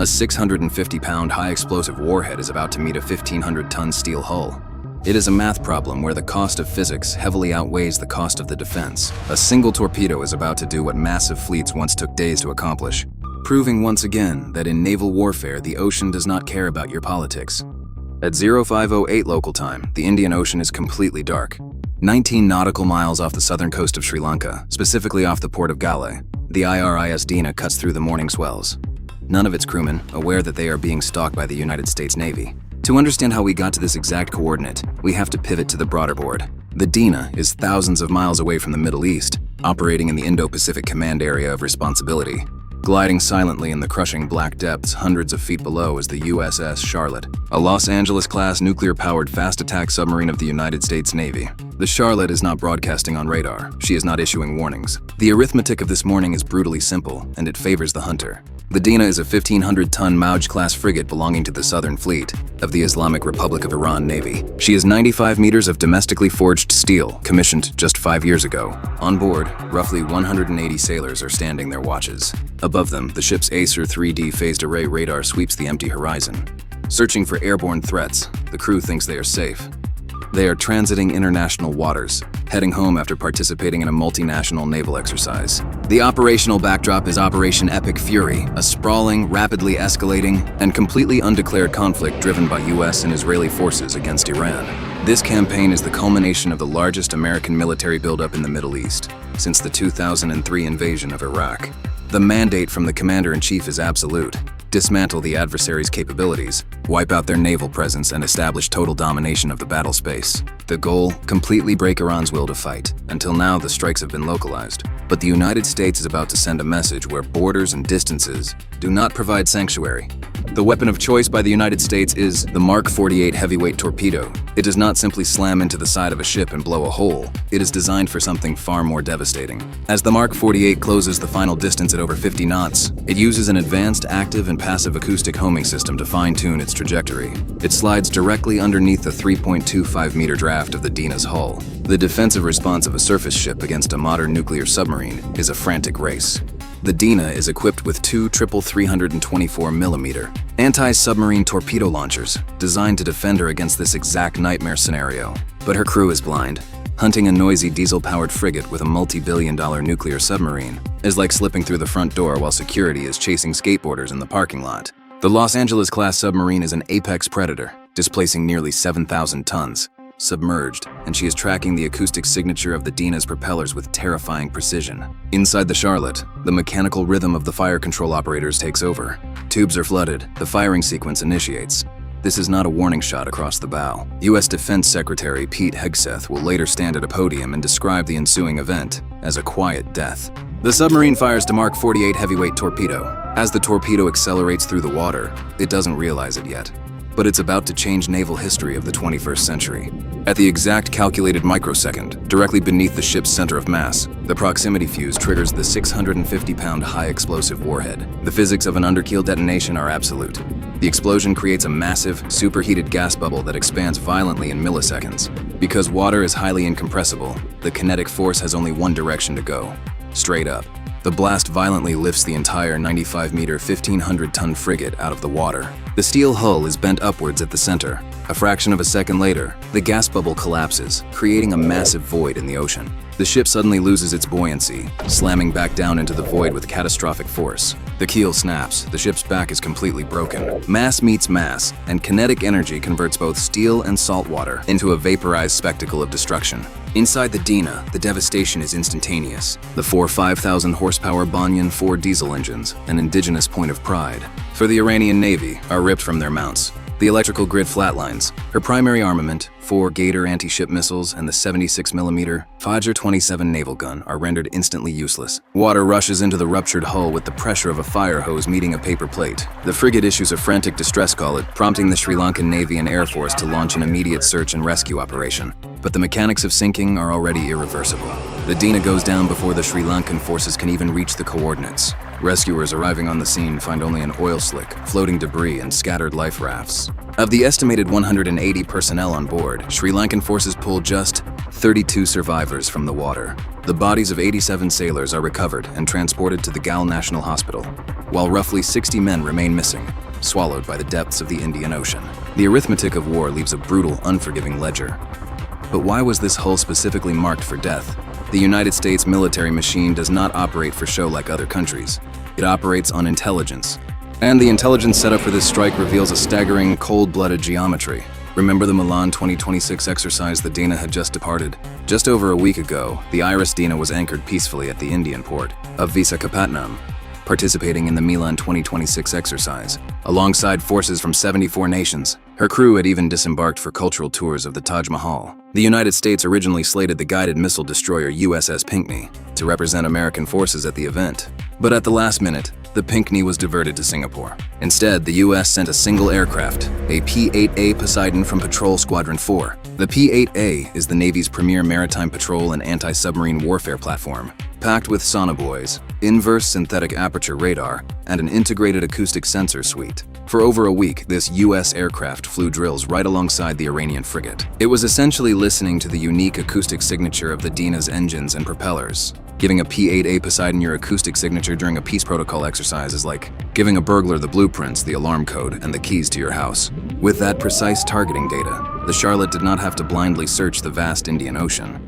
A 650-pound high-explosive warhead is about to meet a 1,500-ton steel hull. It is a math problem where the cost of physics heavily outweighs the cost of the defense. A single torpedo is about to do what massive fleets once took days to accomplish, proving once again that in naval warfare, the ocean does not care about your politics. At 0508 local time, the Indian Ocean is completely dark. 19 nautical miles off the southern coast of Sri Lanka, specifically off the port of Galle, the IRIS Dena cuts through the morning swells. None of its crewmen aware that they are being stalked by the United States Navy. To understand how we got to this exact coordinate, we have to pivot to the broader board. The Dena is thousands of miles away from the Middle East, operating in the Indo-Pacific Command Area of Responsibility. Gliding silently in the crushing black depths hundreds of feet below is the USS Charlotte, a Los Angeles-class nuclear-powered fast attack submarine of the United States Navy. The Charlotte is not broadcasting on radar. She is not issuing warnings. The arithmetic of this morning is brutally simple, and it favors the hunter. The Dena is a 1,500-ton Mauj-class frigate belonging to the Southern Fleet of the Islamic Republic of Iran Navy. She is 95 meters of domestically forged steel, commissioned just 5 years ago. On board, roughly 180 sailors are standing their watches. Above them, the ship's Acer 3D phased array radar sweeps the empty horizon. Searching for airborne threats, the crew thinks they are safe. They are transiting international waters, heading home after participating in a multinational naval exercise. The operational backdrop is Operation Epic Fury, a sprawling, rapidly escalating, and completely undeclared conflict driven by US and Israeli forces against Iran. This campaign is the culmination of the largest American military buildup in the Middle East since the 2003 invasion of Iraq. The mandate from the commander-in-chief is absolute: dismantle the adversary's capabilities, wipe out their naval presence, and establish total domination of the battle space. The goal: completely break Iran's will to fight. Until now, the strikes have been localized. But the United States is about to send a message where borders and distances do not provide sanctuary. The weapon of choice by the United States is the Mark 48 heavyweight torpedo. It does not simply slam into the side of a ship and blow a hole. It is designed for something far more devastating. As the Mark 48 closes the final distance at over 50 knots, it uses an advanced active and passive acoustic homing system to fine-tune its trajectory. It slides directly underneath the 3.25-meter draft of the Dena's hull. The defensive response of a surface ship against a modern nuclear submarine is a frantic race. The Dena is equipped with two 324mm anti-submarine torpedo launchers designed to defend her against this exact nightmare scenario. But her crew is blind. Hunting a noisy diesel-powered frigate with a multi-billion-dollar nuclear submarine is like slipping through the front door while security is chasing skateboarders in the parking lot. The Los Angeles-class submarine is an apex predator, displacing nearly 7,000 tons. Submerged, and she is tracking the acoustic signature of the Dena's propellers with terrifying precision. Inside the Charlotte, the mechanical rhythm of the fire control operators takes over. Tubes are flooded, the firing sequence initiates. This is not a warning shot across the bow. U.S. Defense Secretary Pete Hegseth will later stand at a podium and describe the ensuing event as a quiet death. The submarine fires to Mark 48 heavyweight torpedo. As the torpedo accelerates through the water, it doesn't realize it yet. But it's about to change naval history of the 21st century. At the exact calculated microsecond, directly beneath the ship's center of mass, the proximity fuse triggers the 650-pound high-explosive warhead. The physics of an underkeel detonation are absolute. The explosion creates a massive, superheated gas bubble that expands violently in milliseconds. Because water is highly incompressible, the kinetic force has only one direction to go: straight up. The blast violently lifts the entire 95-meter, 1,500-ton frigate out of the water. The steel hull is bent upwards at the center. A fraction of a second later, the gas bubble collapses, creating a massive void in the ocean. The ship suddenly loses its buoyancy, slamming back down into the void with catastrophic force. The keel snaps, the ship's back is completely broken. Mass meets mass, and kinetic energy converts both steel and salt water into a vaporized spectacle of destruction. Inside the Dena, the devastation is instantaneous. The four 5,000 horsepower Banyan 4 diesel engines, an indigenous point of pride for the Iranian Navy, are ripped from their mounts. The electrical grid flatlines. Her primary armament, 4 Gator anti-ship missiles and the 76mm Fajr 27 naval gun, are rendered instantly useless. Water rushes into the ruptured hull with the pressure of a fire hose meeting a paper plate. The frigate issues a frantic distress call, prompting the Sri Lankan Navy and Air Force to launch an immediate search and rescue operation. But the mechanics of sinking are already irreversible. The Dena goes down before the Sri Lankan forces can even reach the coordinates. Rescuers arriving on the scene find only an oil slick, floating debris, and scattered life rafts. Of the estimated 180 personnel on board, Sri Lankan forces pull just 32 survivors from the water. The bodies of 87 sailors are recovered and transported to the Gal National Hospital, while roughly 60 men remain missing, swallowed by the depths of the Indian Ocean. The arithmetic of war leaves a brutal, unforgiving ledger. But why was this hull specifically marked for death? The United States military machine does not operate for show like other countries. It operates on intelligence. And the intelligence setup for this strike reveals a staggering, cold-blooded geometry. Remember the Milan 2026 exercise the Dena had just departed? Just over a week ago, the Iris Dena was anchored peacefully at the Indian port of Visakhapatnam, participating in the Milan 2026 exercise, alongside forces from 74 nations. Her crew had even disembarked for cultural tours of the Taj Mahal. The United States originally slated the guided missile destroyer USS Pinckney to represent American forces at the event. But at the last minute, the Pinckney was diverted to Singapore. Instead, the US sent a single aircraft, a P-8A Poseidon from Patrol Squadron 4. The P-8A is the Navy's premier maritime patrol and anti-submarine warfare platform, packed with sonobuoys, inverse synthetic aperture radar, and an integrated acoustic sensor suite. For over a week, this US aircraft flew drills right alongside the Iranian frigate. It was essentially listening to the unique acoustic signature of the Dena's engines and propellers. Giving a P-8A Poseidon your acoustic signature during a peace protocol exercise is like giving a burglar the blueprints, the alarm code, and the keys to your house. With that precise targeting data, the Charlotte did not have to blindly search the vast Indian Ocean.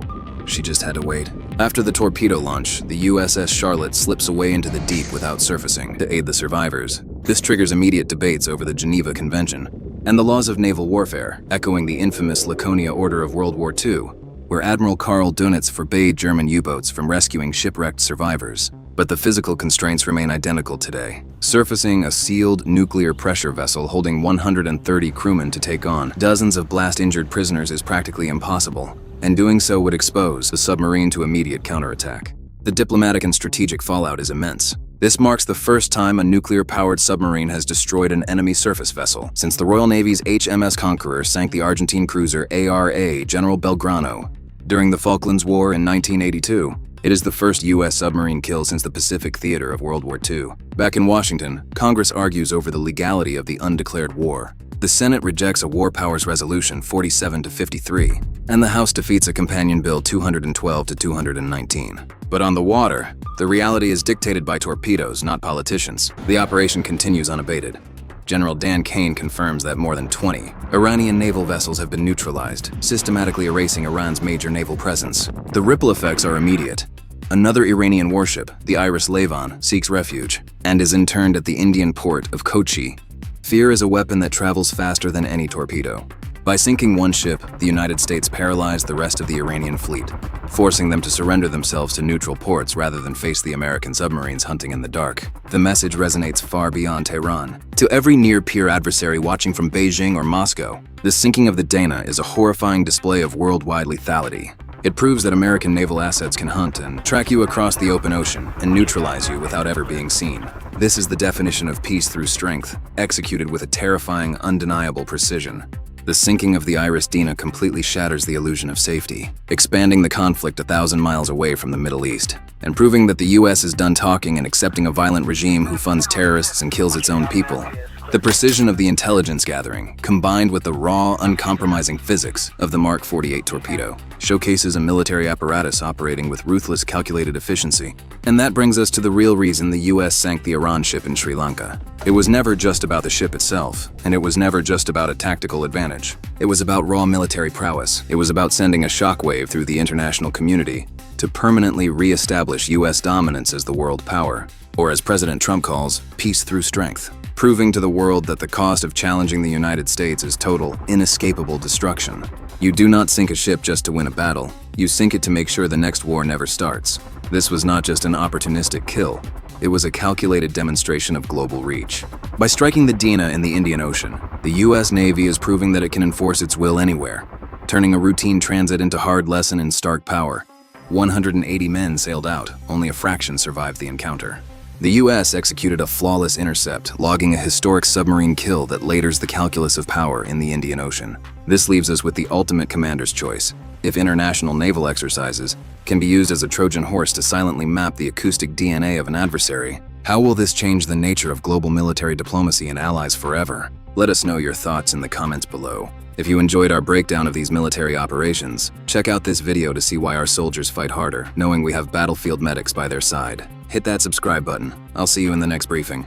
She just had to wait. After the torpedo launch, the USS Charlotte slips away into the deep without surfacing to aid the survivors. This triggers immediate debates over the Geneva Convention and the laws of naval warfare, echoing the infamous Laconia Order of World War II, where Admiral Karl Dönitz forbade German U-boats from rescuing shipwrecked survivors. But the physical constraints remain identical today. Surfacing a sealed nuclear pressure vessel holding 130 crewmen to take on dozens of blast-injured prisoners is practically impossible, and doing so would expose the submarine to immediate counterattack. The diplomatic and strategic fallout is immense. This marks the first time a nuclear-powered submarine has destroyed an enemy surface vessel since the Royal Navy's HMS Conqueror sank the Argentine cruiser ARA General Belgrano during the Falklands War in 1982. It is the first U.S. submarine kill since the Pacific theater of World War II. Back in Washington, Congress argues over the legality of the undeclared war. The Senate rejects a War Powers Resolution 47-53, and the House defeats a companion bill 212-219. But on the water, the reality is dictated by torpedoes, not politicians. The operation continues unabated. General Dan Kane confirms that more than 20 Iranian naval vessels have been neutralized, systematically erasing Iran's major naval presence. The ripple effects are immediate. Another Iranian warship, the Iris Lavon, seeks refuge and is interned at the Indian port of Kochi. Fear is a weapon that travels faster than any torpedo. By sinking one ship, the United States paralyzed the rest of the Iranian fleet, forcing them to surrender themselves to neutral ports rather than face the American submarines hunting in the dark. The message resonates far beyond Tehran. To every near-peer adversary watching from Beijing or Moscow, the sinking of the Dena is a horrifying display of worldwide lethality. It proves that American naval assets can hunt and track you across the open ocean and neutralize you without ever being seen. This is the definition of peace through strength, executed with a terrifying, undeniable precision. The sinking of the Iris Dena completely shatters the illusion of safety, expanding the conflict 1,000 miles away from the Middle East, and proving that the US is done talking and accepting a violent regime who funds terrorists and kills its own people. The precision of the intelligence gathering, combined with the raw, uncompromising physics of the Mark 48 torpedo, showcases a military apparatus operating with ruthless, calculated efficiency. And that brings us to the real reason the US sank the Iran ship in Sri Lanka. It was never just about the ship itself, and it was never just about a tactical advantage. It was about raw military prowess. It was about sending a shockwave through the international community to permanently re-establish US dominance as the world power, or as President Trump calls, peace through strength. Proving to the world that the cost of challenging the United States is total, inescapable destruction. You do not sink a ship just to win a battle. You sink it to make sure the next war never starts. This was not just an opportunistic kill. It was a calculated demonstration of global reach. By striking the Dena in the Indian Ocean, the U.S. Navy is proving that it can enforce its will anywhere, turning a routine transit into hard lesson in stark power. 180 men sailed out, only a fraction survived the encounter. The U.S. executed a flawless intercept, logging a historic submarine kill that laters the calculus of power in the Indian Ocean. This leaves us with the ultimate commander's choice. If international naval exercises can be used as a Trojan horse to silently map the acoustic DNA of an adversary, How will this change the nature of global military diplomacy and allies forever? Let us know your thoughts in the comments below. If you enjoyed our breakdown of these military operations, check out this video to see why our soldiers fight harder, knowing we have battlefield medics by their side. Hit that subscribe button. I'll see you in the next briefing.